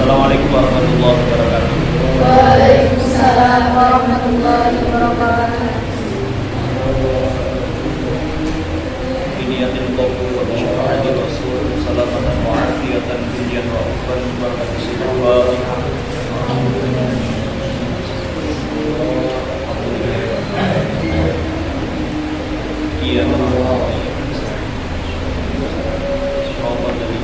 Assalamualaikum warahmatullahi wabarakatuh. Waalaikumsalam warahmatullahi wabarakatuh. Biniyatil qabul wa syafa'atir rasul salamatan wa afiyatan dunya wa ukhra barakatuh Fatihah. Iya Allah. Semoga dari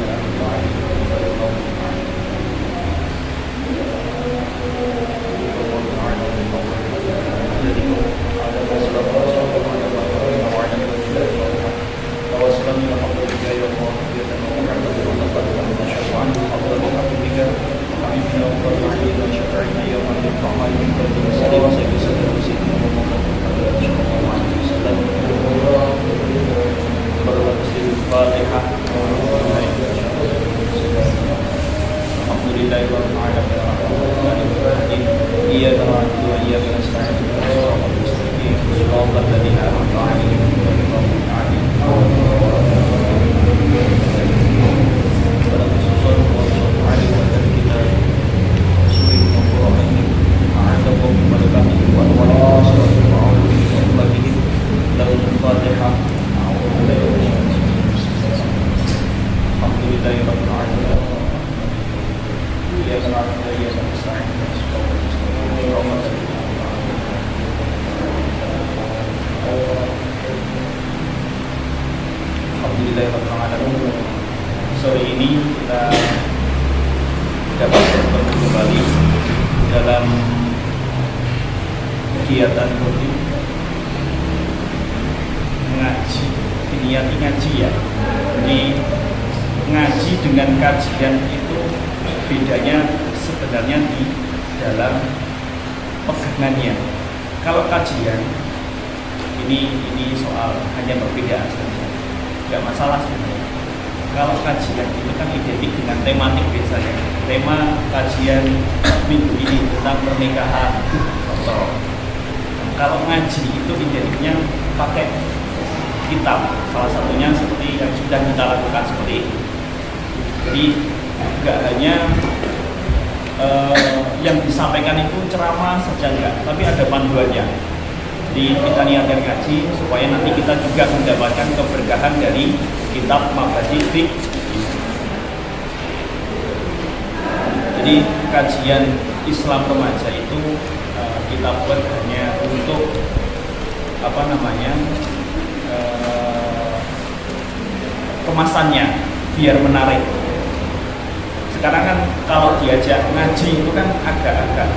sore ini kita dapat bertemu kembali dalam kegiatan rutin ngaji. Diniati ngaji ya. Jadi ngaji dengan kajian itu bedanya sebenarnya di dalam pegangannya. Kalau kajian ini soal hanya perbedaan saja, nggak masalah sebenarnya. Kalau kajian itu kan identik dengan tematik biasanya. Tema kajian minggu ini tentang pernikahan. Kalau ngaji itu identiknya pakai kitab, salah satunya seperti yang sudah kita lakukan seperti ini. Jadi nggak hanya yang disampaikan itu ceramah saja enggak, tapi ada panduannya. Jadi kita niatkan ngaji supaya nanti kita juga mendapatkan keberkahan dari kitab Mabadi Fiqh. Jadi kajian Islam remaja itu kita buat hanya untuk kemasannya biar menarik. Sekarang kan kalau diajak ngaji itu kan agak-agak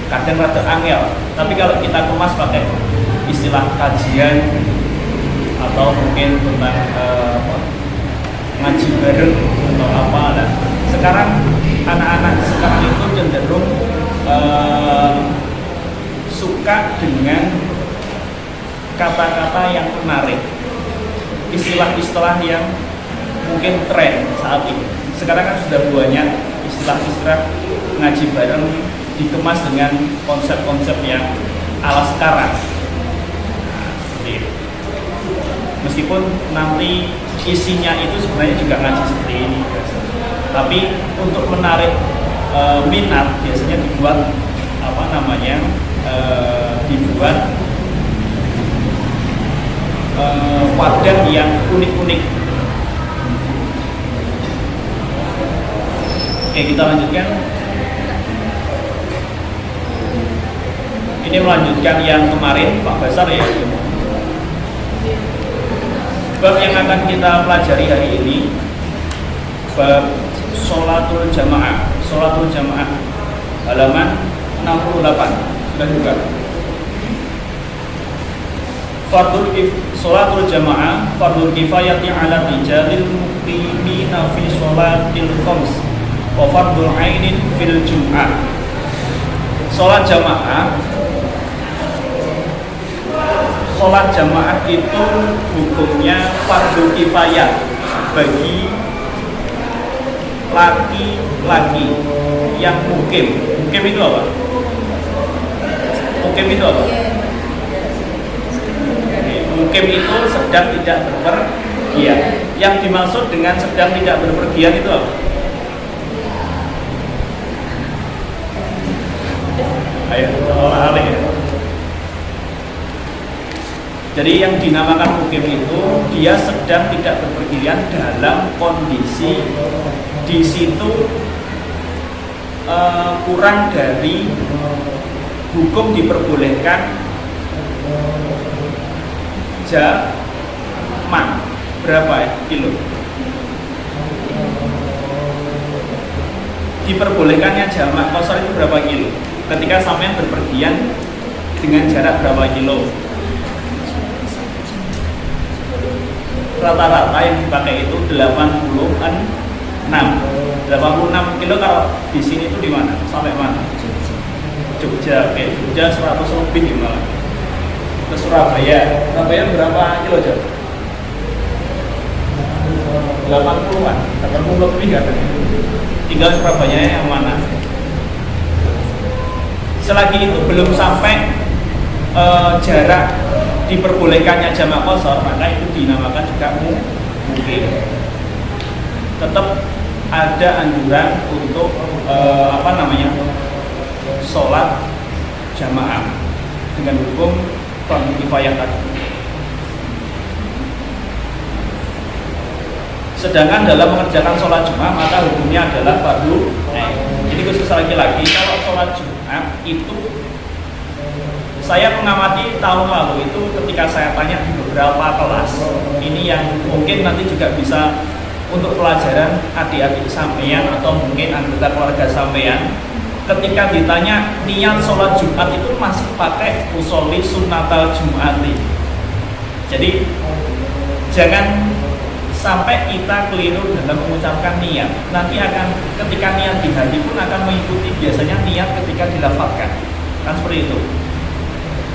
kadang rada angel, tapi kalau kita kemas pakai istilah kajian atau mungkin tentang ngaji bareng atau apa lah. Sekarang anak-anak sekarang itu cenderung suka dengan kata-kata yang menarik, istilah-istilah yang mungkin tren saat ini. Sekarang kan sudah banyak istilah-istilah ngaji bareng dikemas dengan konsep-konsep yang ala sekarang. Nah, seperti itu. Meskipun nanti isinya itu sebenarnya juga ngaji seperti ini, tapi untuk menarik minat biasanya dibuat dibuat wadah yang unik-unik. Oke, kita lanjutkan. Ini melanjutkan yang kemarin Pak Basar ya. Bab yang akan kita pelajari hari ini bab sholatul jamaah. Sholatul jamaah halaman 68. Sudah juga. Sholatul jamaah fardul kifayati ala rijalil muqimina fi sholatil khams wa fardul ainin fil jum'ah. Sholat jamaah itu hukumnya fardu kifayah bagi laki-laki yang mukim. Mukim itu apa? Mukim itu apa? Mukim itu sedang tidak berpergian. Yang dimaksud dengan sedang tidak berpergian itu apa? Ayo, oleh ya. Jadi yang dinamakan mukim itu dia sedang tidak berpergian dalam kondisi di situ kurang dari hukum diperbolehkan jamak berapa ya kilo? Diperbolehkannya jamak kosor itu berapa kilo? Ketika sampean berpergian dengan jarak berapa kilo? Rata-rata yang dipakai itu 86 kilo. Kalau di sini itu di mana? Sampai mana? Jogja, oke. Jogja 100 lebih malah. Ke Surabaya berapa kilo jauh? 80-an, 80 lebih katanya. Tinggal Surabaya yang mana? Selagi itu belum sampai jarak diperbolehkannya jamak kosor, maka itu dinamakan juga mungkin. Tetap ada anjuran untuk sholat jamaah dengan hukum fardu kifayah tadi. Sedangkan dalam mengerjakan sholat Jumat maka hukumnya adalah fardu ain. Jadi khusus laki-laki kalau sholat Jumat itu saya mengamati tahun lalu itu ketika saya tanya di beberapa kelas, ini yang mungkin nanti juga bisa untuk pelajaran adik-adik sampean atau mungkin anggota keluarga sampean, ketika ditanya niat sholat Jumat itu masih pakai usolli sunnatal Jumati. Jadi jangan sampai kita keliru dalam mengucapkan niat. Nanti akan ketika niat di hati pun akan mengikuti biasanya niat ketika dilafalkan. Kan seperti itu.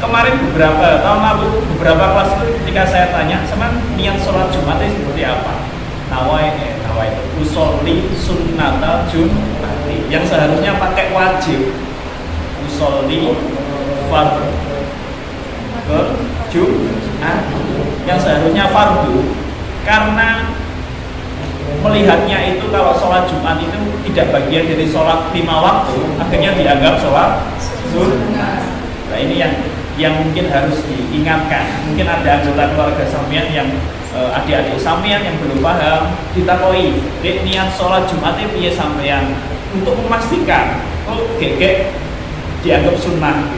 Kemarin beberapa tahun lalu beberapa kelas itu ketika saya tanya sama niat sholat Jumat itu seperti apa, nawaitu usolli sunnatal Jumati, yang seharusnya pakai wajib usolli fardu ke Jumat, yang seharusnya fardu. Karena melihatnya itu kalau sholat Jumat itu tidak bagian dari sholat 5 waktu, akhirnya dianggap sholat sunnah. Nah ini yang mungkin harus diingatkan. Mungkin ada anggota keluarga sampean yang adik-adik sampean yang belum paham, ditakoi niat sholat Jumat itu piye sampean, untuk memastikan gegek dianggap sunnah.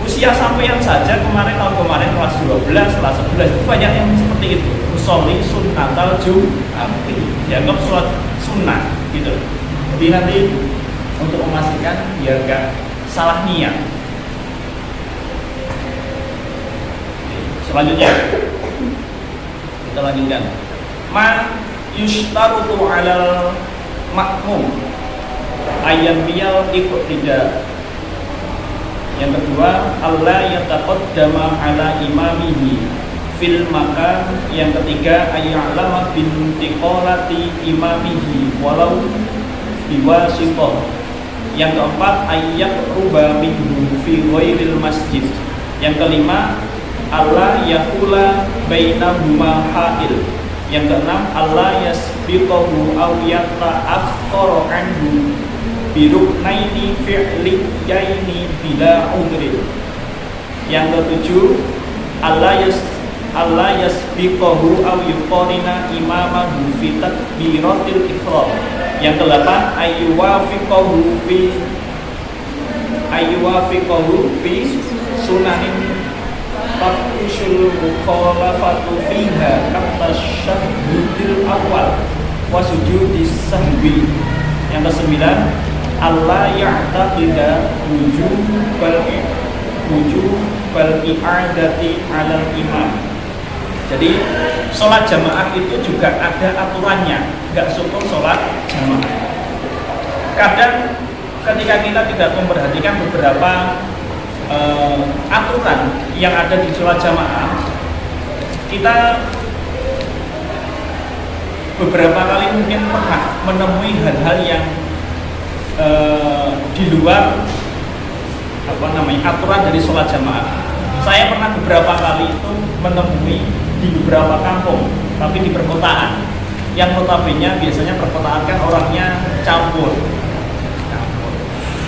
Usia sampean saja tahun kemarin kelas 12, kelas 11 itu banyak yang seperti itu. Usolli sunnatal Jumati dianggap sholat sunnah gitu. Jadi nanti untuk memastikan biar enggak salah niat. Selanjutnya kita lanjutkan. Ma yushtarutu 'alal makmum ayam biyal iqtida. Yang kedua, Allah yataqaddama 'ala imamihi fil makan. Yang ketiga, ayya'lama bintiqalati imamihi walau biwasithah. Yang keempat, ayyak ruba minhu fi ghairil masjid. Yang kelima, Allah yakula bainahuma ha'il. Yang keenam, Allah yasbiqahu aw yata'akhkhara anhu bi ruknaini fi'liyaini bila udrin. Yang ketujuh, Allah yasbiqahu aw yuqarina imamahu fi takbiratil ihram. Yang ke-8, ayyuwafiqahu fi sunanin tafshul mukhalafatu fiha katasyahhudil awal wa sujudis sahwi. Yang ke-9, Allah ya'taqida wujubal i'adati 'alal imam. Jadi sholat jamaah itu juga ada aturannya, nggak syukur sholat jamaah. Kadang ketika kita tidak memperhatikan beberapa aturan yang ada di sholat jamaah, kita beberapa kali mungkin pernah menemui hal-hal yang di luar aturan dari sholat jamaah. Saya pernah beberapa kali itu menemui di beberapa kampung, tapi di perkotaan, yang notabene biasanya perkotaan kan orangnya campur.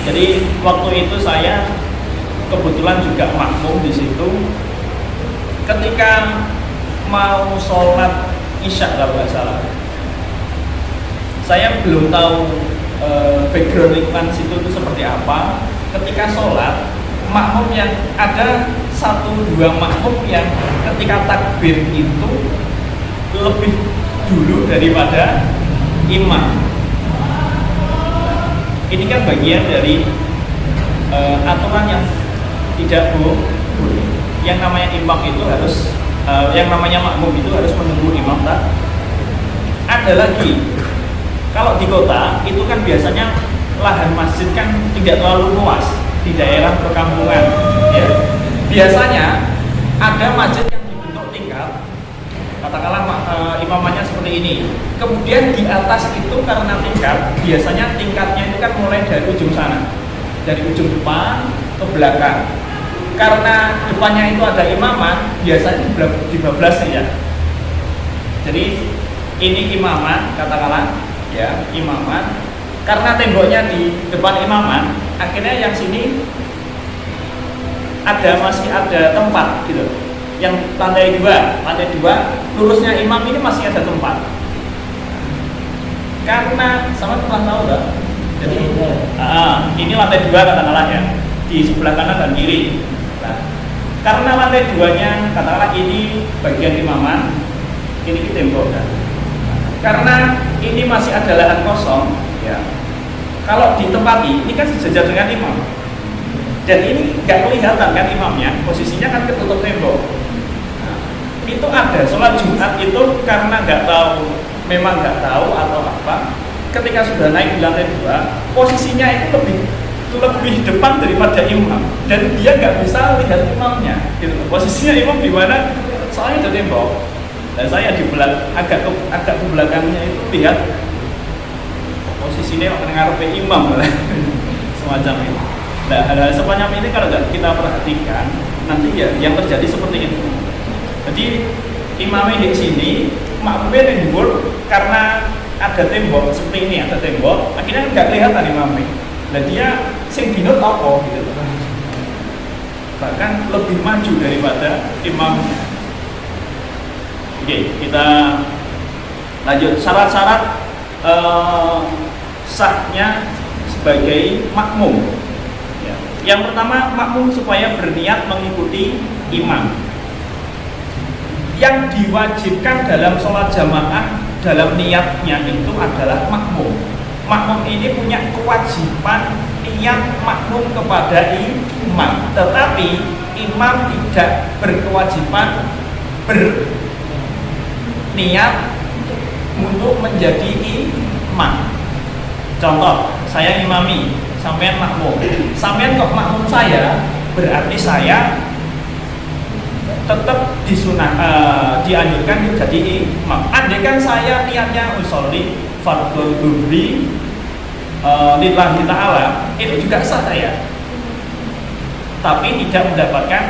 Jadi waktu itu saya kebetulan juga makmum di situ. Ketika mau sholat isya kalau nggak salah, saya belum tahu background lingkungan situ itu seperti apa. Ketika sholat, makmum yang ada 1-2 makmum yang ketika takbir itu lebih dulu daripada imam. Ini kan bagian dari aturan yang tidak boleh. Yang namanya imam itu harus, yang namanya makmum itu harus menunggu imam tak. Ada lagi, kalau di kota itu kan biasanya lahan masjid kan tidak terlalu luas di daerah perkampungan. Ya. Biasanya ada masjid yang dibentuk tingkat, katakanlah imamannya seperti ini. Kemudian di atas itu karena tingkat, biasanya tingkatnya itu kan mulai dari ujung sana, dari ujung depan ke belakang. Karena depannya itu ada imaman, biasanya dibablas ya. Jadi ini imaman, katakanlah ya imaman. Karena temboknya di depan imaman, akhirnya yang sini masih ada tempat gitu. Yang lantai 2 lurusnya imam ini masih ada tempat. Karena sama teman tahu nggak? Jadi ini lantai 2 katakanlah ya, di sebelah kanan dan kiri. Nah, karena lantai 2-nya katakanlah ini bagian imaman, ini tembok kan. Karena ini masih ada lahan kosong, ya. Kalau ditempati, ini kan sejajar dengan imam. Dan ini nggak kelihatan kan imamnya, posisinya kan ketutup tembok. Nah, itu ada sholat Jumat itu karena memang nggak tahu atau apa. Ketika sudah naik di lantai 2, posisinya itu lebih depan daripada imam, dan dia nggak bisa lihat imamnya. Gitu. Posisinya imam di mana? Soalnya ada tembok. Dan saya di agak ke belakangnya itu lihat posisinya mengaruhi imam semacam itu. Nah, hal-hal semacam ini kalau nggak kita perhatikan, nanti ya yang terjadi seperti itu. Jadi imamnya di sini, makmumnya di bawah, karena ada tembok seperti ini, ada tembok, akhirnya nggak kelihatan imamnya. Dan dia sing binut apa gitu. Bahkan lebih maju daripada imam. Oke, kita lanjut syarat-syarat sahnya sebagai makmum. Ya. Yang pertama, makmum supaya berniat mengikuti imam. Yang diwajibkan dalam sholat jamaah dalam niatnya itu adalah makmum. Makmum ini punya kewajiban niat makmum kepada imam, tetapi imam tidak berkewajiban berniat untuk menjadi imam. Contoh, saya imami, sampean makmum. Sampean kok makmum saya, berarti saya tetap dianjurkan jadi imam. Andai kan saya niatnya usolli fardhu dhuhri lillahi ta'ala, itu juga sah saya, tapi tidak mendapatkan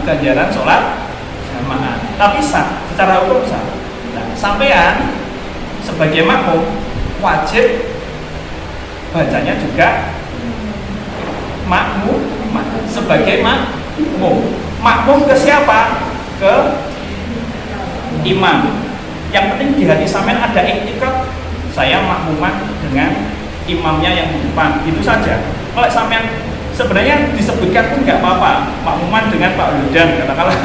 ganjaran sholat jamaah, tapi sah, secara hukum sah. Nah, sampean sebagai makmum wajib bacanya juga makmum, sebagai makmum. Makmum ke siapa? Ke imam. Yang penting di hati sampean ada iktikad, saya makmuman dengan imamnya yang di depan, itu saja. Kalau sampean sebenarnya disebutkan pun nggak apa-apa, makmuman dengan Pak Wildan katakanlah,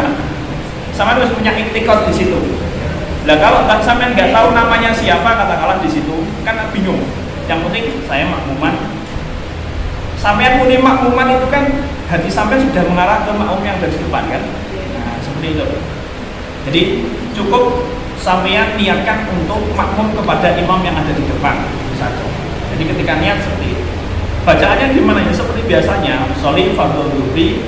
sampean harus punya iktikad di situ. Nah, kalau sampean nggak tahu namanya siapa katakanlah di situ, kan bingung. Yang penting saya makmuman. Sampean muni makmuman itu kan hati sampean sudah mengarah ke makmum yang ada di depan kan. Nah, seperti itu. Jadi cukup sampean niatkan untuk makmum kepada imam yang ada di depan itu saja. Jadi ketika niat seperti itu. Bacaannya gimana ya? Seperti biasanya, sholli fardhu dhuhri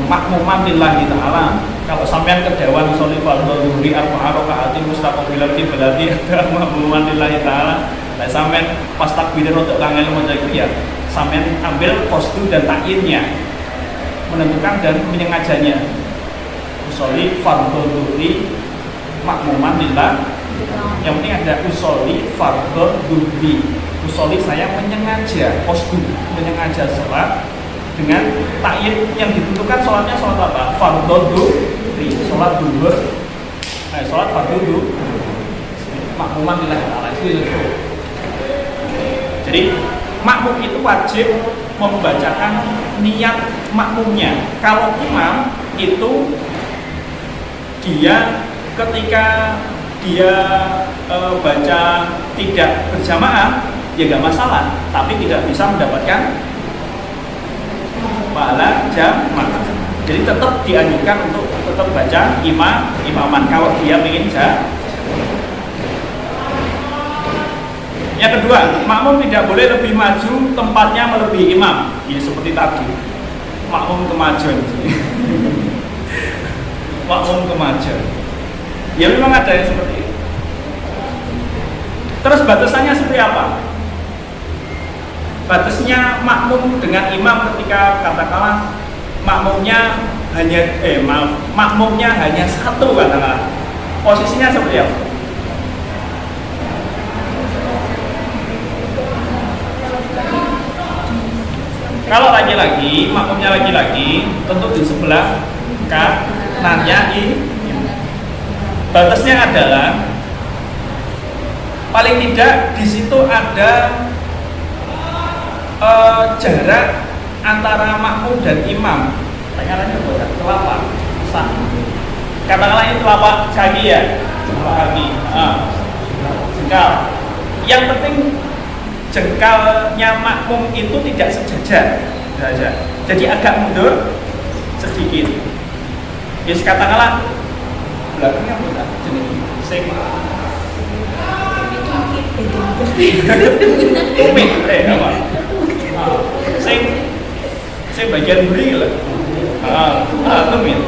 makmuman lillahi ta'ala. Kalau sampean ke dewan sholli fardhu dhuhri arba'a raka'atin mustaqbilan qiblati makmuman lillahi ta'ala. Lah sampean pas takbir untuk kangen maca iku ya, sampean ambil kostum dan takyinnya, menentukan dan menyengajanya. Sholli fardhu dhuhri makmuman lillahi Yang penting ada usolli fardhu duhri. Usolli saya menyengaja menyengaja sholat dengan takyid yang ditentukan sholatnya sholat apa? Fardhu duhri, sholat duhur, sholat fardhu duhri. Makmuman lillahi ta'ala itu. Jadi makmum itu wajib membacakan niat makmumnya. Kalau imam itu dia ketika dia baca tidak berjamaah ya nggak masalah, tapi tidak bisa mendapatkan pahala jamaah. Jadi tetap dianjurkan untuk tetap baca imaman kalau dia ingin jamaah. Yang kedua, makmum tidak boleh lebih maju tempatnya melebihi imam. Ya seperti tadi, makmum kemajuan. Makmum kemajuan. Ya memang ada yang seperti itu. Terus batasannya seperti apa? Batasnya makmum dengan imam ketika katakanlah makmumnya hanya satu katakanlah. Posisinya seperti apa? Kalau laki-laki, makmumnya laki-laki, tentu di sebelah kanannya batasnya adalah paling tidak di situ ada jarak antara makmum dan imam. Tangannya buat telapak katakanlah ini telapak kaki ya, telapak kaki. Jengkal. Yang penting jengkalnya makmum itu tidak sejajar saja. Jadi agak mundur sedikit. Yes, katakanlah belakangnya mudah. Jadi sing tumit apa? Sing bagian buri lah. Tumit.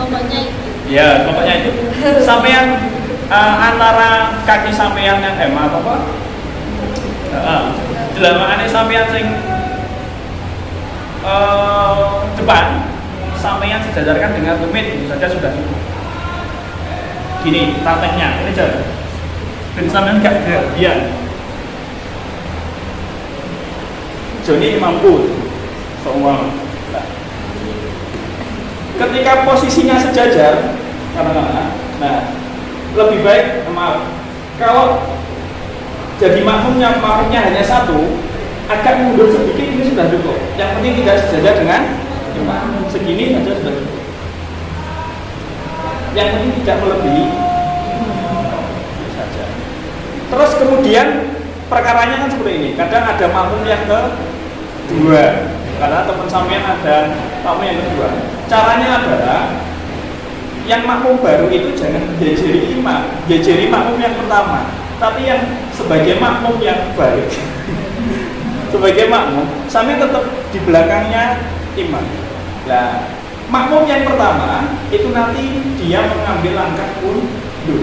Pokoknya itu. Ya, pokoknya itu. Sampean antara kaki sampean yang apa? Delamangannya sampean sing depan sampean sejajarkan dengan tumit itu saja sudah cukup. Gini prakteknya, ini aja. Dan sampean gak kebagian. Joni mampu semua. Ketika posisinya sejajar, nah lebih baik kalau jadi makmumnya hanya satu, agak mundur sedikit ini sudah cukup. Yang penting tidak sejajar dengan imam. Segini saja sudah cukup. Yang penting tidak melebihi saja. Terus kemudian perkaranya kan seperti ini. Kadang ada makmum yang kedua, karena teman sampean ada makmum yang kedua. Caranya adalah yang makmum baru itu jangan jajari imam, jajari makmum yang pertama. Tapi yang sebagai makmum yang baik sebagai makmum sampai tetap di belakangnya imam. Nah, makmum yang pertama itu nanti dia mengambil langkah mundur.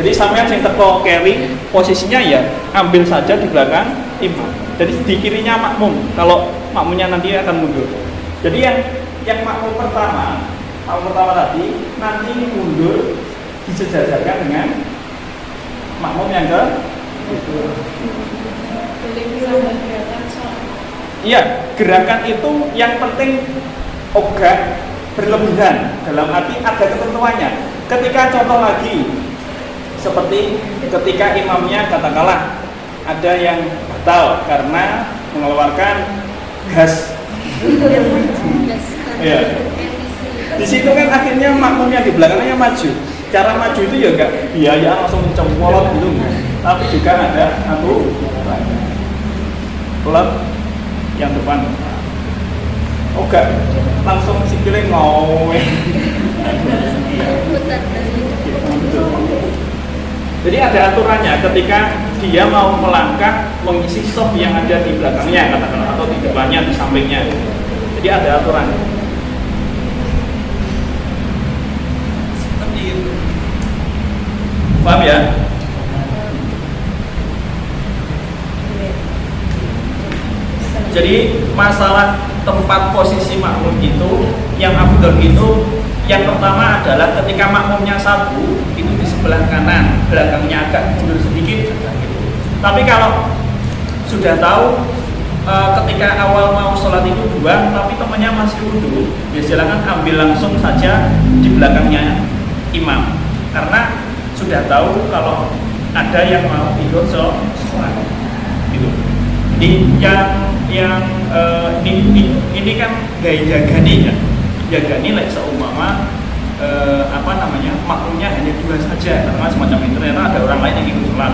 Jadi sampai yang teko carry posisinya ya ambil saja di belakang imam. Jadi di kirinya makmum. Kalau makmumnya nanti akan mundur. Jadi yang makmum pertama tadi nanti mundur disejajarkan dengan makmum yang iya, gerakan itu yang penting ogah berlebihan, dalam arti ada ketentuannya. Ketika contoh lagi seperti ketika imamnya katakanlah ada yang batal karena mengeluarkan gas. Ya. Di situ kan akhirnya makmum yang di belakangnya maju. Cara maju itu ya enggak biaya langsung cemplok gitu, tapi juga ada aturan yang depan. Oh enggak, langsung sikile ngowe. Jadi ada aturannya ketika dia mau melangkah mengisi soft yang ada di belakangnya katakanlah atau di depannya, di sampingnya. Jadi ada aturannya. Seperti itu. Paham ya? Jadi masalah tempat posisi makmum itu yang afdal itu Yang pertama adalah ketika makmumnya satu, itu di sebelah kanan, belakangnya agak mundur sedikit. Tapi kalau sudah tahu ketika awal mau sholat itu dua, tapi temannya masih wudhu, ya silakan ambil langsung saja di belakangnya imam, karena sudah tahu kalau ada yang mau ikut sholat. Gitu. Jadi ini kan gaya jagani ya, jagani like seumpama makmumnya hanya dua saja, karena semacam itu ternyata ada orang lain yang ikut sholat.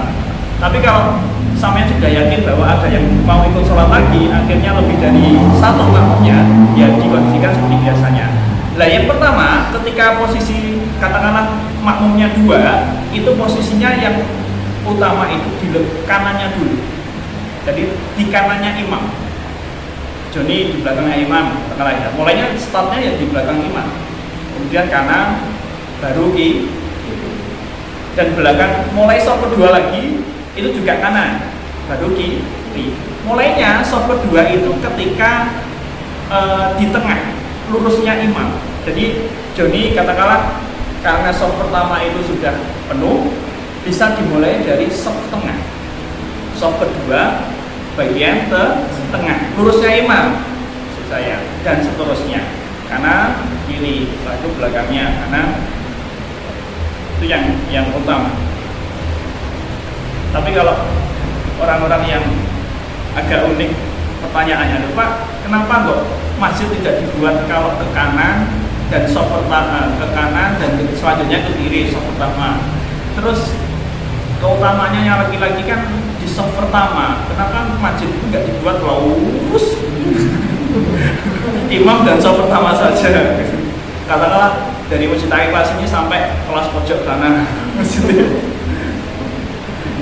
Tapi kalau sampean sudah yakin bahwa ada yang mau ikut sholat lagi, akhirnya lebih dari satu makmumnya, ya dikondisikan seperti biasanya. Nah, yang pertama, ketika posisi katakanlah makmumnya dua, itu posisinya yang utama itu di kanannya dulu. Jadi di kanannya imam. Jadi di belakangnya imam, katakanlah ya. Mulainya startnya ya di belakang imam. Kemudian kanan, baru kiri, dan belakang mulai soft kedua lagi itu juga kanan, baru kiri. Mulainya soft kedua itu ketika di tengah lurusnya imam. Jadi Joni katakanlah karena soft pertama itu sudah penuh, bisa dimulai dari soft tengah, soft kedua bagian tengah lurusnya imam maksud saya, dan seterusnya kanan kiri, setelah itu belakangnya kanan. Itu yang utama. Tapi kalau orang-orang yang agak unik pertanyaannya, Pak, kenapa kok masjid tidak dibuat kalau ke kanan dan soft pertama ke kanan dan selanjutnya ke kiri soft pertama, terus keutamanya yang laki-laki kan di soft pertama, kenapa masjid itu nggak dibuat lurus imam dan soft pertama saja? Katakanlah dari masjid kelas ini sampai kelas pojok kanan masjid,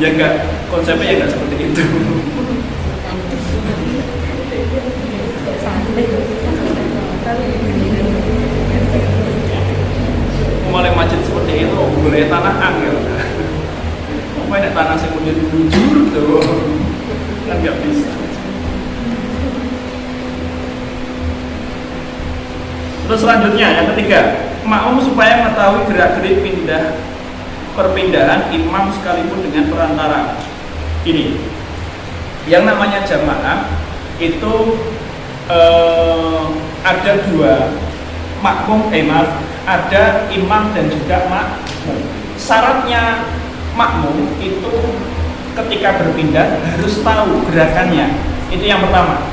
ya enggak, konsepnya ya enggak seperti itu. Mulai masjid seperti itu boleh tanah angin. Apa ini tanah yang menjadi bujur tuh kan nggak bisa. Terus selanjutnya yang ketiga, makmum supaya mengetahui gerak-gerik perpindahan imam sekalipun dengan perantara. Ini yang namanya jamaah itu ada dua makmum, ada imam dan juga makmum. Syaratnya makmum itu ketika berpindah harus tahu gerakannya. Itu yang pertama.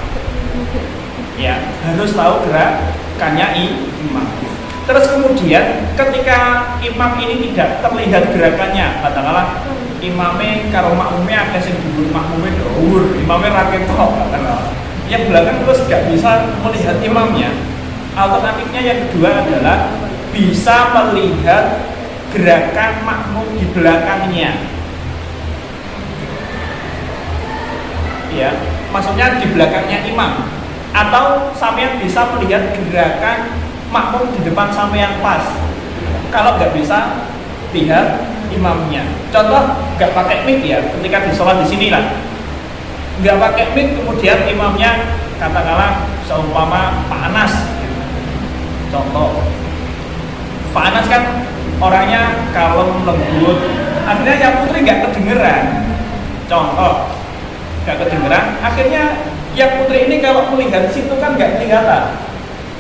Ya, harus tahu gerakannya imam. Terus kemudian ketika imam ini tidak terlihat gerakannya, katakanlah imamnya karo makmumnya ada yang dibut makmumnya dahur, imamnya rakyat tok, katakanlah yang belakang terus gak bisa melihat imamnya. Alternatifnya yang kedua adalah bisa melihat gerakan makmum di belakangnya. Ya, maksudnya di belakangnya imam. Atau sampean bisa melihat gerakan makmum di depan sampean pas. Kalau nggak bisa lihat imamnya. Contoh nggak pakai mic ya, ketika di sholat di sini lah, nggak pakai mic, kemudian imamnya katakanlah seumpama Pak Anas. Contoh, Pak Anas kan orangnya kalem, lembut, akhirnya yang putri nggak kedengeran. Contoh, nggak kedengeran, akhirnya yang putri ini kalau melihat situ kan nggak kelihatan.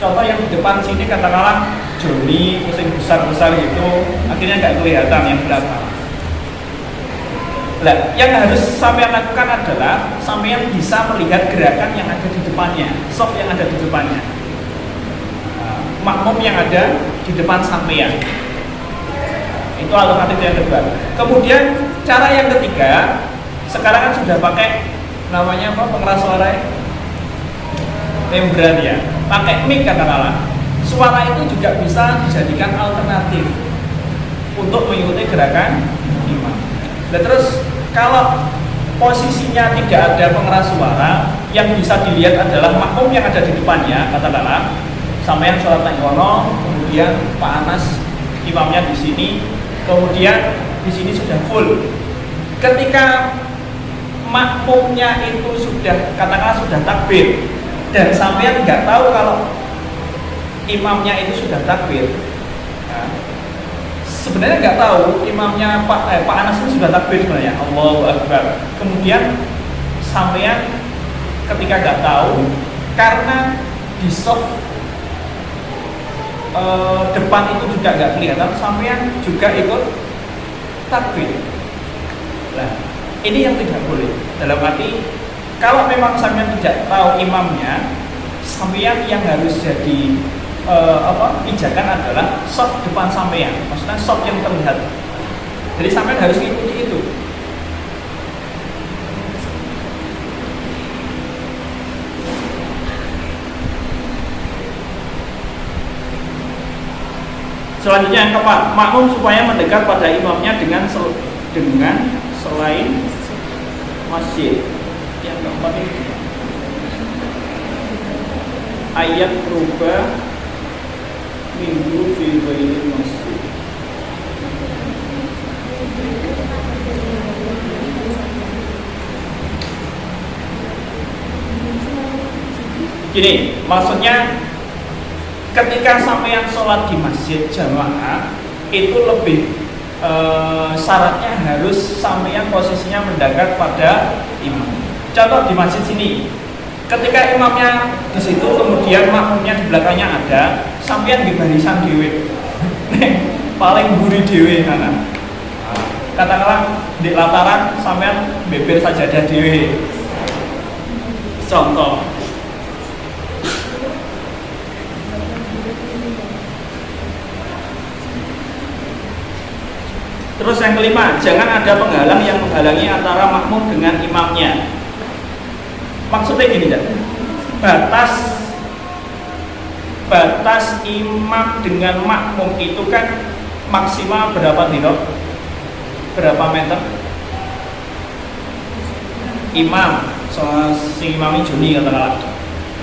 Contoh yang di depan sini katakanlah Joni, pusing besar-besar itu, akhirnya nggak kelihatan yang belakang. Nah, yang harus sampean lakukan adalah sampean bisa melihat gerakan yang ada di depannya, soft yang ada di depannya, makmum yang ada di depan sampean. Itu alternatif yang kedua. Kemudian cara yang ketiga, sekarang kan sudah pakai namanya apa, pengeras suara membran ya, pakai mic katakanlah. Suara itu juga bisa dijadikan alternatif untuk mengikuti gerakan imam. Dan terus kalau posisinya tidak ada pengeras suara, yang bisa dilihat adalah makmum yang ada di depannya, katakanlah sampean sholat nang kono, kemudian Pak Anas imamnya di sini, kemudian di sini sudah full. Ketika makmumnya itu sudah katakanlah sudah takbir dan sampean nggak tahu kalau imamnya itu sudah takbir, sebenarnya nggak tahu imamnya Pak Anas ini sudah takbir sebenarnya, Allahu Akbar. Kemudian sampean ketika nggak tahu, karena di soft depan itu juga nggak kelihatan, sampean juga ikut takbir. Nah, ini yang tidak boleh. Dalam arti, kalau memang sampean tidak tahu imamnya, sampean yang harus jadi pijakan adalah soft depan sampean, maksudnya soft yang terlihat. Jadi sampean harus ikuti itu. Selanjutnya yang keempat, makmum supaya mendekat pada imamnya dengan selain masjid. Yang keempat ini ayat berubah minggu fi ghairi masjid. Gini, maksudnya ketika sampean sholat di masjid jamaah itu lebih syaratnya harus sampean posisinya mendekat pada imam. Contoh di masjid sini, ketika imamnya di situ kemudian makmumnya di belakangnya ada, sampean di barisan dewe, paling buri dewe kana. Katakanlah di lataran sampean beber sajadah dewe. Contoh. Terus yang kelima, jangan ada penghalang yang menghalangi antara makmum dengan imamnya. Maksudnya gini kan, batas imam dengan makmum itu kan maksimal berapa dirok? Berapa meter? Imam, si imamnya Juni katakanlah,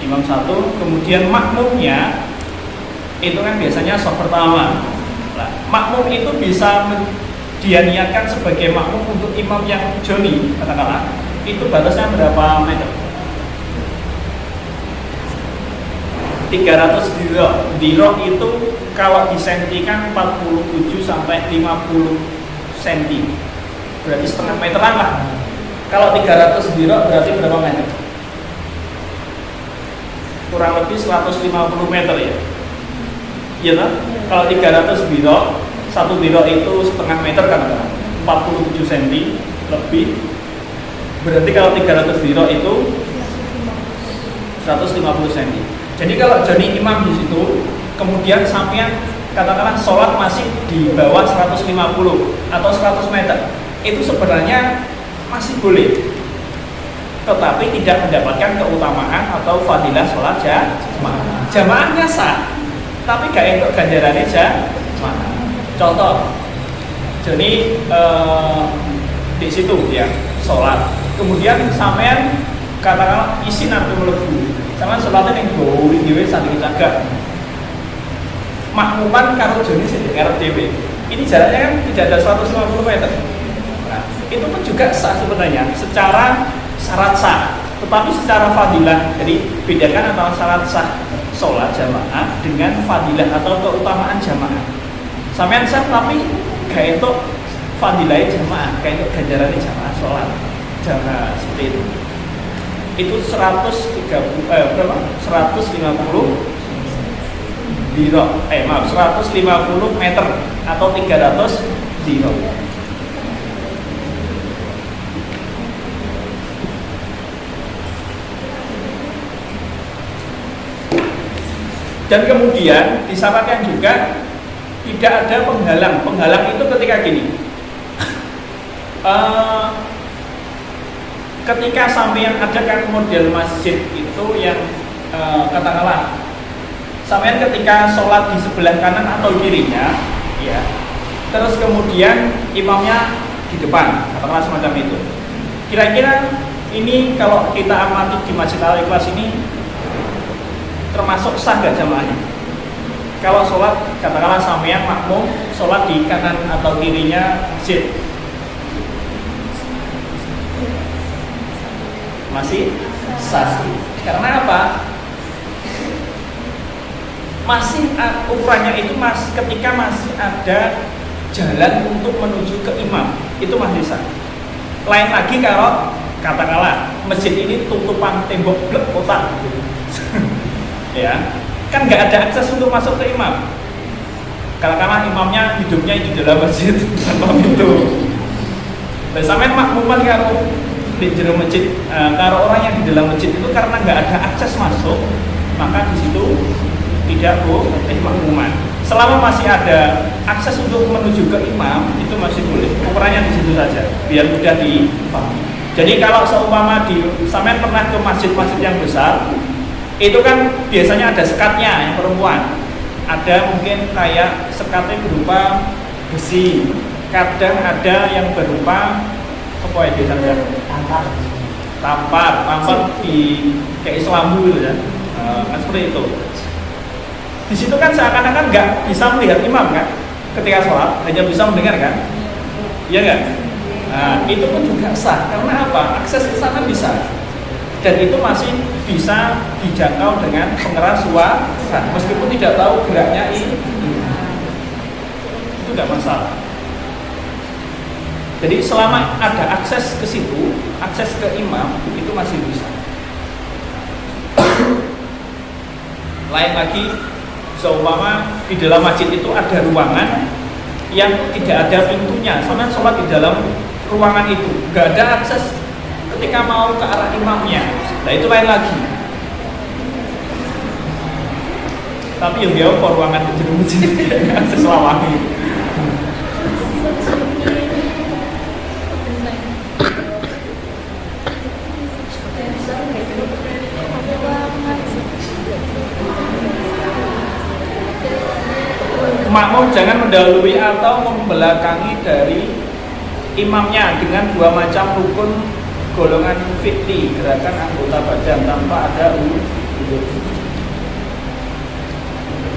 imam satu, kemudian makmumnya itu kan biasanya soft pertama. Nah, makmum itu bisa dia niatkan sebagai makmum untuk imam yang Joni katakanlah, itu batasnya berapa meter? 300 dirok. Dirok itu kalau disentikan 47 sampai 50 cm, berarti setengah meteran lah. Kalau 300 dirok berarti berapa meter? Kurang lebih 150 meter ya. Iya kan? Kalau 300 dirok, satu dirok itu setengah meter kan, 47 cm lebih. Berarti kalau 300 dirok itu 150 cm. Jadi kalau jadi imam di situ, kemudian sampean katakanlah sholat masih di bawah 150 atau 100 meter, itu sebenarnya masih boleh, tetapi tidak mendapatkan keutamaan atau fadilah sholat jamaah. Jamaahnya sah, tapi gak untuk ganjarannya jamaah. Contoh, jadi di situ ya sholat, kemudian sampean katakanlah isin atau melebu, sampean sholatnya yang gori dewe sambil jaga. Makmuman karo joni sing ngarep dhewe. Ini jaraknya kan tidak ada 150 meter. Nah, itu pun juga sah sebenarnya secara syarat sah, tetapi secara fadilah. Jadi bedakan antara syarat sah sholat jamaah dengan fadilah atau keutamaan jamaah. Sampean sah tapi gak untuk fadilah jamaah, gak untuk ganjaran jamaah sholat jamaah seperti itu. Itu 150 dirok, 150 meter atau 300 dirok. Dan kemudian disyaratkan juga tidak ada penghalang. Penghalang itu ketika gini, ketika sampean ada kan model masjid itu yang katakanlah sampean ketika sholat di sebelah kanan atau kirinya, ya, terus kemudian imamnya di depan, katakanlah semacam itu. Kira-kira ini kalau kita amati di Masjid Al-Ikhlas ini termasuk sah gak jamaahnya? Kalau sholat, katakanlah sampean makmum sholat di kanan atau kirinya masjid, masih sah. Karena apa? Masih ukurannya itu ketika masih ada jalan untuk menuju ke imam, itu masih sah. Lain lagi kalau katakanlah masjid ini tutupan tembok blek kotak gitu. Ya, kan nggak ada akses untuk masuk ke imam. Katakanlah imamnya hidupnya di dalam masjid tanpa pintu. Dan sampai makmuman karo di dalam masjid, karo orang yang di dalam masjid itu karena nggak ada akses masuk, maka di situ tidak boleh makmuman. Selama masih ada akses untuk menuju ke imam, itu masih boleh. Ukurannya di situ saja, biar mudah dipahami. Jadi kalau seumpama sampean pernah ke masjid-masjid yang besar, itu kan biasanya ada sekatnya yang perempuan. Ada mungkin kayak sekatnya berupa besi, kadang ada yang berupa apa ya biasanya? Tampar di kayak selambu gitu ya. Kan seperti itu. Di situ kan seakan-akan nggak bisa melihat imam kan, ketika sholat hanya bisa mendengar kan, iya nggak? Nah, itu pun juga sah karena apa? Akses ke sana bisa, dan itu masih bisa dijangkau dengan pengeras suara, meskipun tidak tahu geraknya itu nggak masalah. Jadi selama ada akses ke situ, akses ke imam itu masih bisa. Lain lagi, seumpama di dalam masjid itu ada ruangan yang tidak ada pintunya, soalnya sholat di dalam ruangan itu, nggak ada akses ketika mau ke arah imamnya. Nah itu lain lagi. Tapi yang dia ke ruangan di dalam masjid akses lawangi. Makmum jangan mendahului atau membelakangi dari imamnya dengan dua macam rukun golongan fi'li, gerakan anggota badan tanpa ada uzur.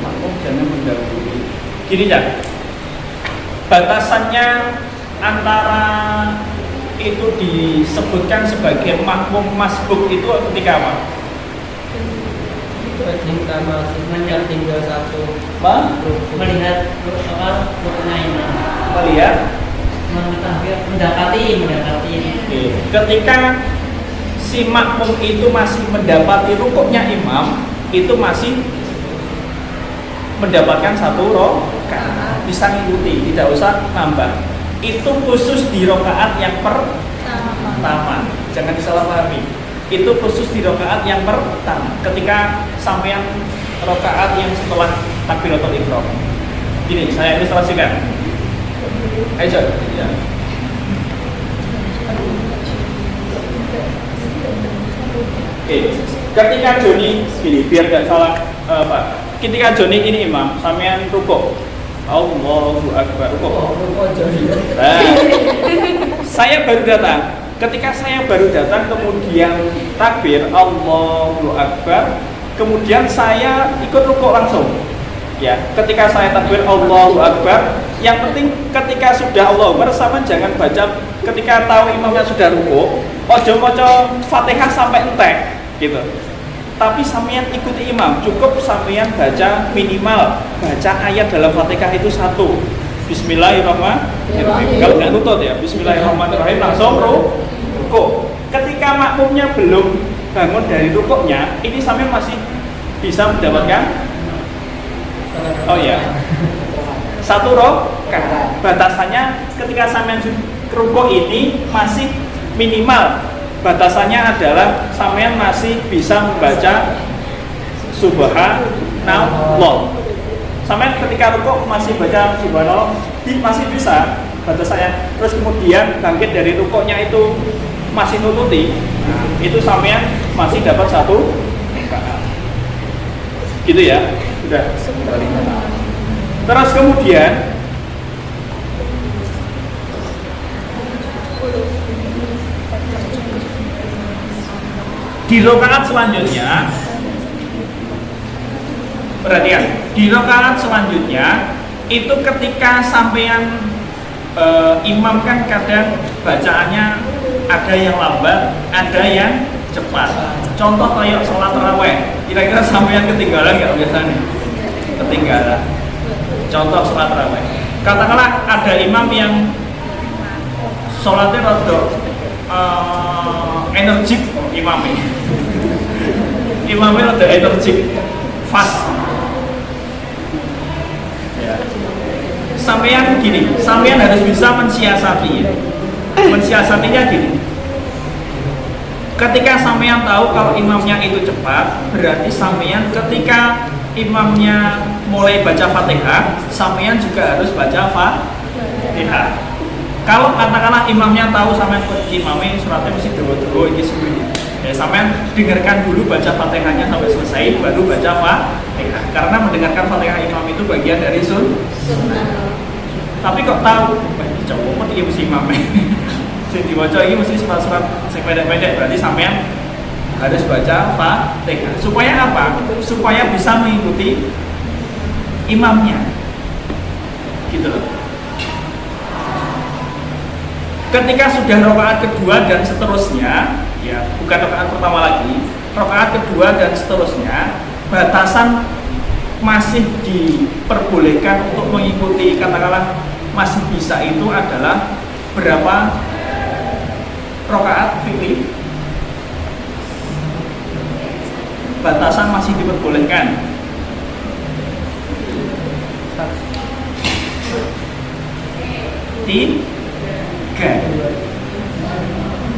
Makmum jangan mendahului. Gini ya, batasannya antara itu disebutkan sebagai makmum masbuk itu ketika apa? Ketika masih tinggal satu melihat soal rukun imam, Melihat mendapati. ketika si makmum itu masih mendapati rukuknya imam, itu masih mendapatkan satu rakaat, bisa ngikuti, tidak usah nambah. Itu khusus di rakaat yang pertama, jangan disalahpahami. Itu khusus di rakaat yang pertama, ketika sampean rakaat yang setelah takbiratul ihram. Gini, saya ilustrasikan. Ayo, ya. Oke, ketika Joni gini, biar nggak salah Pak. Ketika Joni ini imam, sampean rukuk, Allahu Akbar, rukuk. Nah, saya baru datang. Ketika saya baru datang, kemudian takbir Allahu Akbar, kemudian saya ikut rukuk langsung. Ya, ketika saya takbir Allahu Akbar, yang penting ketika sudah Allahu Akbar, sama jangan baca ketika tahu imamnya sudah rukuk, ojo maca Fatihah sampai entek gitu. Tapi sampean ikuti imam, cukup sampean baca minimal baca ayat dalam Fatihah itu satu. Bismillahirrahmanirrahim. Kalau nggak nutut ya, Bismillahirrahmanirrahim langsung rukuk. Ketika makmumnya belum bangun dari rukuknya, ini sampean masih bisa mendapatkan satu rakaat. Batasannya ketika sampean rukuk ini masih minimal. Batasannya adalah sampean masih bisa membaca subhanallah. Sampai ketika rukuk masih baca subhanallah, masih bisa batasannya. Terus kemudian bangkit dari rukuknya itu masih nututi, itu sampean masih dapat satu rakaat. Gitu ya, sudah. Terus kemudian di rakaat selanjutnya, perhatikan, di rakaat selanjutnya itu ketika sampean imam kan kadang bacaannya ada yang lambat, ada yang cepat. Contoh kayak sholat tarawih, kira-kira sampean ketinggalan nggak biasanya? Ketinggalan. Contoh sholat tarawih. katakanlah ada imam yang sholatnya rada energik, imamnya rada energik, fast. Ya. Sampean gini, sampean harus bisa mensiasatinya gini. Ketika sampean tahu kalau imamnya itu cepat, berarti sampean ketika imamnya mulai baca Fatihah, sampean juga harus baca Fatihah. Kalau katakanlah imamnya tahu sampean imamnya suratnya mesti dewa-dewa ini sendiri, ya sampean dengarkan dulu baca Fatihahnya sampai selesai, baru baca Fatihah. Karena mendengarkan Fatihah imam itu bagian dari sunnah. Tapi kok tahu, coba iki mesti imamnya. Sing diwaca iki mesti surat-surat sing pendek-pendek, berarti sampean harus baca Fatihah. Supaya apa? Supaya bisa mengikuti imamnya. Gitu loh. Ketika sudah rakaat kedua dan seterusnya, ya bukan rakaat pertama lagi, rakaat kedua dan seterusnya, batasan masih diperbolehkan untuk mengikuti, katakanlah masih bisa itu adalah berapa rakaat fikih. Batasan masih diperbolehkan. Tiga.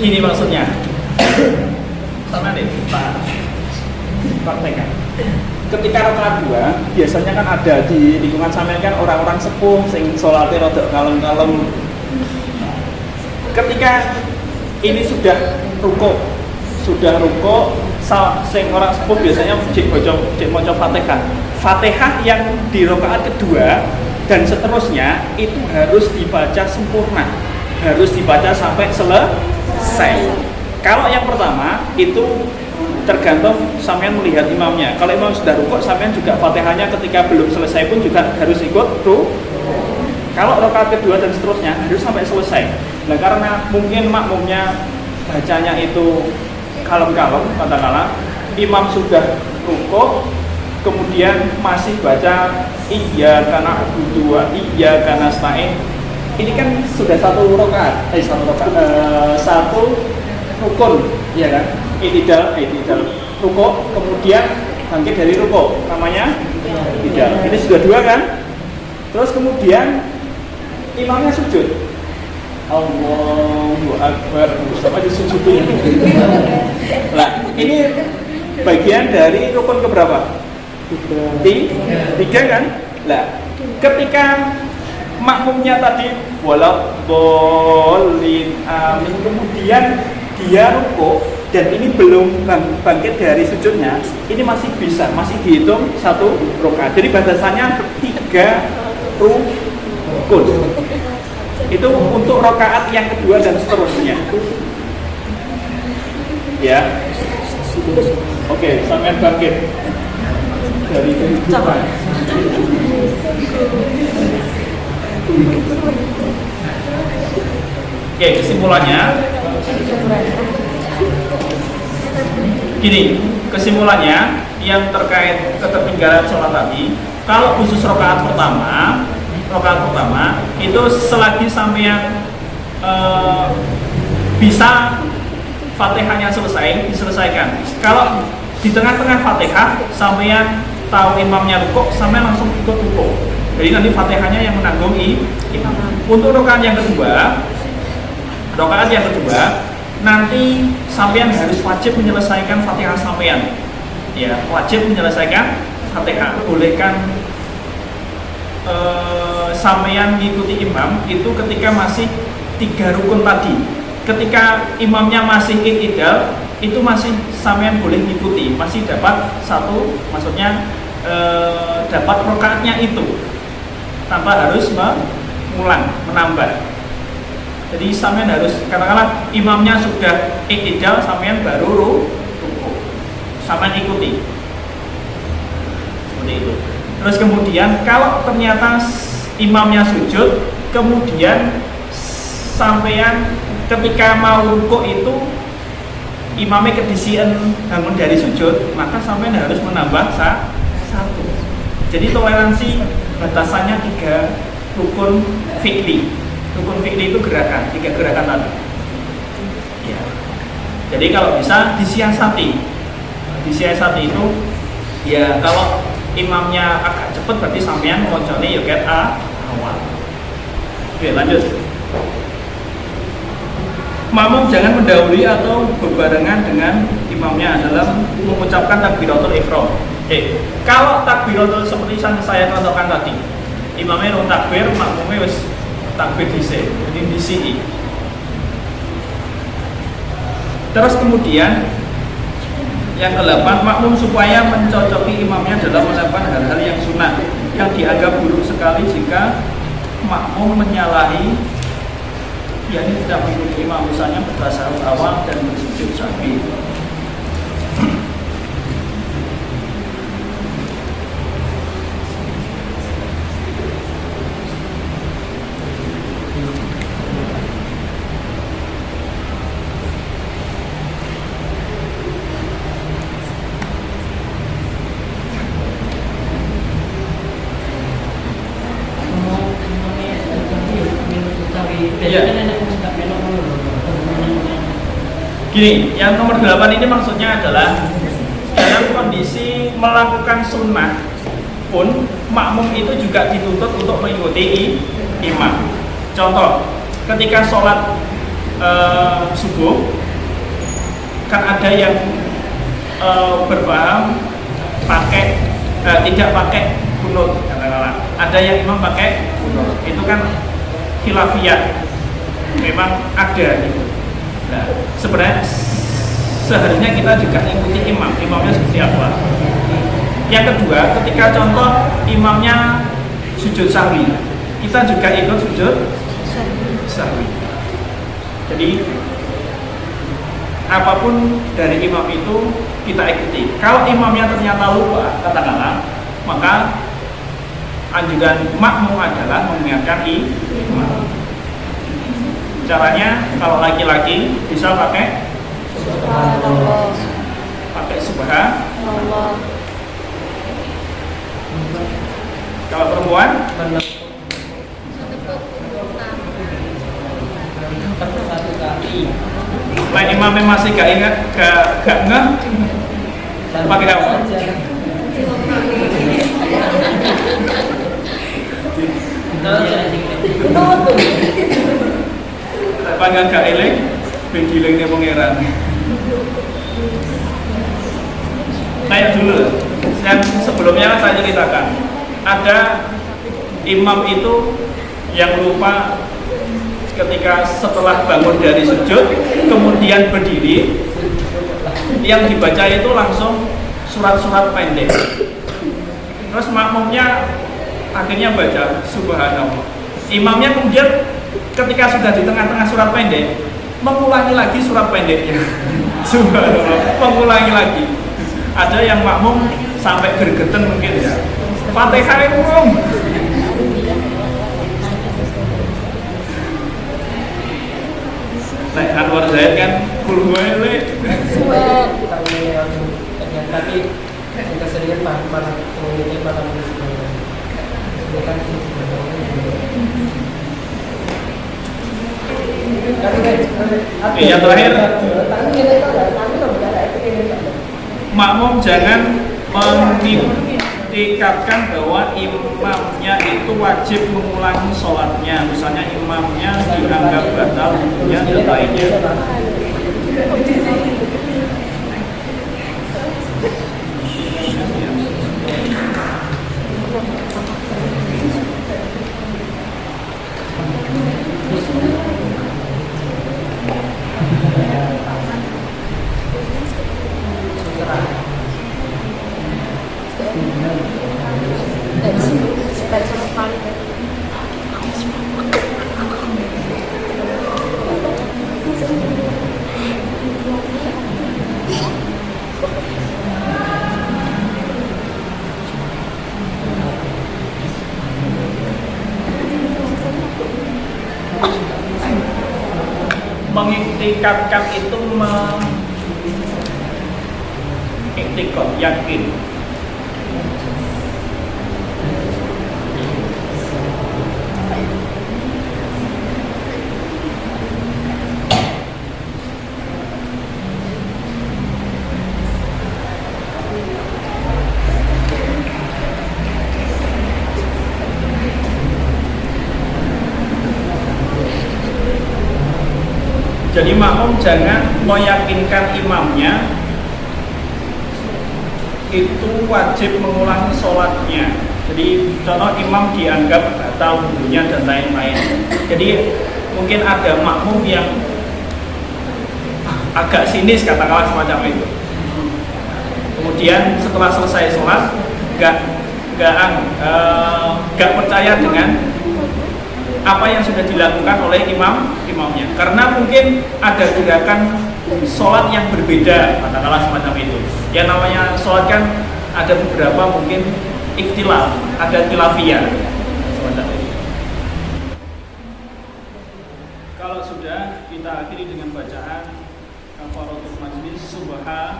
Gini maksudnya. Sama deh, Pak. Praktekkan. Ketika rakaat 2, biasanya kan ada di lingkungan sampean kan orang-orang sepuh sing sholatnya rada kalem-kalem. Ketika ini sudah rukuk, sing orang sepuh biasanya cek maca Fatihah. Fatihah yang di rakaat kedua dan seterusnya itu harus dibaca sempurna, harus dibaca sampai selesai. Kalau yang pertama itu tergantung sampean melihat imamnya. Kalau imam sudah rukuk, sampean juga Fatihahnya ketika belum selesai pun juga harus ikut rukuk. Kalau rakaat kedua dan seterusnya harus sampai selesai. Nah, karena mungkin makmumnya bacanya itu kalem-kalem, katakanlah imam sudah rukuk, kemudian masih baca iyyaka na'budu wa iyyaka nasta'in. Ini kan sudah satu rukun, ya kan? I'tidal rukuk, kemudian bangkit dari rukuk, namanya i'tidal. Ini sudah dua kan? Terus kemudian imamnya sujud. Allahu Akbar, sama disujudin. Nah, ini bagian dari rukun keberapa? Tiga kan? Nah, ketika makmumnya tadi waladdallin amin, kemudian dia rukuk dan ini belum bangkit dari sujudnya, ini masih bisa, masih dihitung satu rakaat. Jadi batasannya 3 rukun. Itu untuk rakaat yang kedua dan seterusnya. Ya. Oke, sampai bangkit dari kehidupan. Oke, kesimpulannya gini, kesimpulannya yang terkait ketertinggalan sholat tadi, kalau khusus rakaat pertama itu selagi sampean bisa Fatihahnya diselesaikan. Kalau di tengah-tengah Fatihah sampean tahu imamnya rukuk, sampean langsung ikut rukuk. Jadi nanti Fatihahnya yang menanggung imam. Untuk rakaat yang kedua nanti sampean harus wajib menyelesaikan Fatihah sampean. Ya, wajib menyelesaikan Fatihah. Bolehkan sampean mengikuti imam itu ketika masih 3 rukun tadi. Ketika imamnya masih i'tidal, itu masih sampean boleh mengikuti, masih dapat satu, maksudnya dapat rakaatnya itu tanpa harus menambah. Jadi sampean harus, katakanlah imamnya sudah i'tidal, sampean baru rukuk, sampean ikuti seperti itu. Terus kemudian kalau ternyata imamnya sujud, kemudian sampean ketika mau rukuk itu imamnya kedisian bangun dari sujud, maka sampean harus menambah satu. Jadi toleransi batasannya 3 rukun fi'li. Rukun fi'li itu gerakan, 3 gerakan tadi. Ya. Jadi kalau bisa disiasati. Disiasati itu ya kalau imamnya agak cepat berarti sampean moncone ya ket awal. Oke, lanjut. Makmum jangan mendahului atau berbarengan dengan imamnya dalam mengucapkan takbiratul ihram. Kalau takbiratul seperti yang saya contohkan tadi, imamnya rong takbir, makmumnya wis takbir dhisik, jadi disiki. Terus kemudian yang ke-8, makmum supaya mencocoki imamnya dalam melakukan hal-hal yang sunnah yang dianggap buruk sekali jika makmum menyalahi, yakni tidak mengikuti imam, misalnya bertasawuf awal dan bersujud sahwi. Gini, yang nomor 8 ini maksudnya adalah dalam kondisi melakukan sunnah pun makmum itu juga dituntut untuk mengikuti imam. Contoh, ketika sholat subuh kan ada yang berpaham pakai tidak pakai kunut, ada yang imam pakai kunut. Itu kan khilafiyah, memang ada gitu. Nah, sebenarnya seharusnya kita juga ikuti imamnya seperti apa. Yang kedua, ketika contoh imamnya sujud sahwi, kita juga ikut sujud sahwi. Jadi apapun dari imam itu kita ikuti. Kalau imamnya ternyata lupa, katakanlah, maka anjuran makmum adalah mengingatkan imam. Caranya kalau laki-laki bisa pakai Subhanallah. pakai subhanallah. Kalau perempuan satu kaki. Nah, imamnya masih gak ingat, gak ngeh, pakai apa? Panggil gak eling, bengkilingnya pangeran. Kayak dulu, yang sebelumnya saya ceritakan, ada imam itu yang lupa ketika setelah bangun dari sujud, kemudian berdiri, yang dibaca itu langsung surat-surat pendek. Terus makmumnya akhirnya baca subhanallah. Imamnya kemudian ketika sudah di tengah-tengah surat pendek, mengulangi lagi surat pendeknya. Subhanallah, mengulangi lagi. Ada yang makmum sampai gergeten mungkin ya. Fatihah umum. Nah, Anwar Zaid kan kulhuwele. Tapi kita sering pada komunitas pada musik. Bukan Yang terakhir, makmum jangan mengikatkan bahwa imamnya itu wajib mengulangi sholatnya. Misalnya imamnya dianggap batal hukumnya dan lainnya. Mengiktikatkan itu mengiktikot, yakin. Jadi makmum jangan meyakinkan imamnya itu wajib mengulangi sholatnya. Jadi contoh imam dianggap batal wudunya dan lain-lain. Jadi mungkin ada makmum yang agak sinis katakanlah semacam itu. Kemudian setelah selesai sholat nggak percaya dengan apa yang sudah dilakukan oleh imamnya, karena mungkin ada gerakan sholat yang berbeda katakanlah semacam itu. Yang namanya sholat kan ada beberapa mungkin ikhtilaf, ada khilafiyah semacam itu. Kalau sudah, kita akhiri dengan bacaan kafaratul majlis. Subhanallah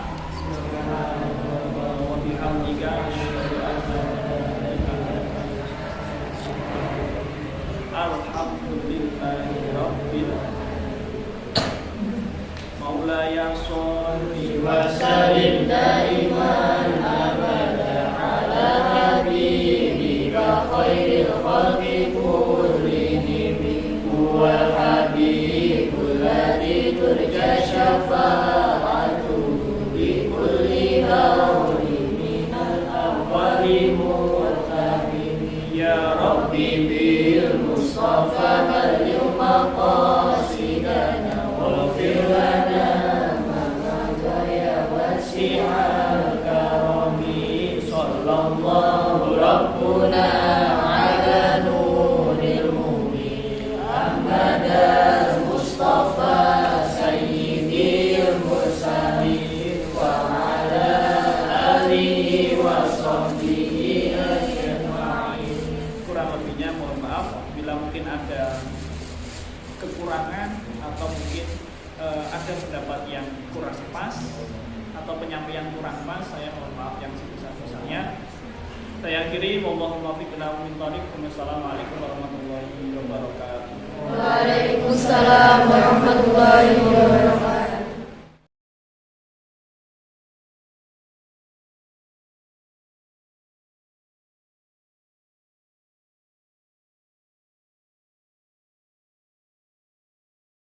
wa bihamdika asyhadu an la ilaha illa anta alhamdulillahi rabbil maulaya sholli wa sallim daiman abada ala habibika khairil khalqi kullihim huwal habibul ladzi turja syafa'atuhu bi kulli hawli minal awwali mu'tamin ya rabbi bil mustafa balligh maqasidana waghfir lana ma ya wasi'al karami sallallahu rabbuna ala nuril mubin ahmada mustafa sayyidil mursalin wa ala alihi wa sahbihi ajma'in. Kurang lebihnya mohon maaf bila mungkin ada kekurangan atau mungkin ada pendapat yang kurang pas atau penyampaian kurang pas, saya mohon maaf yang sebesar-besarnya. Saya akhiri, wallahu muwaffiq ila aqwamit thoriq. Wassalamualaikum warahmatullahi wabarakatuh. Waalaikumsalam warahmatullahi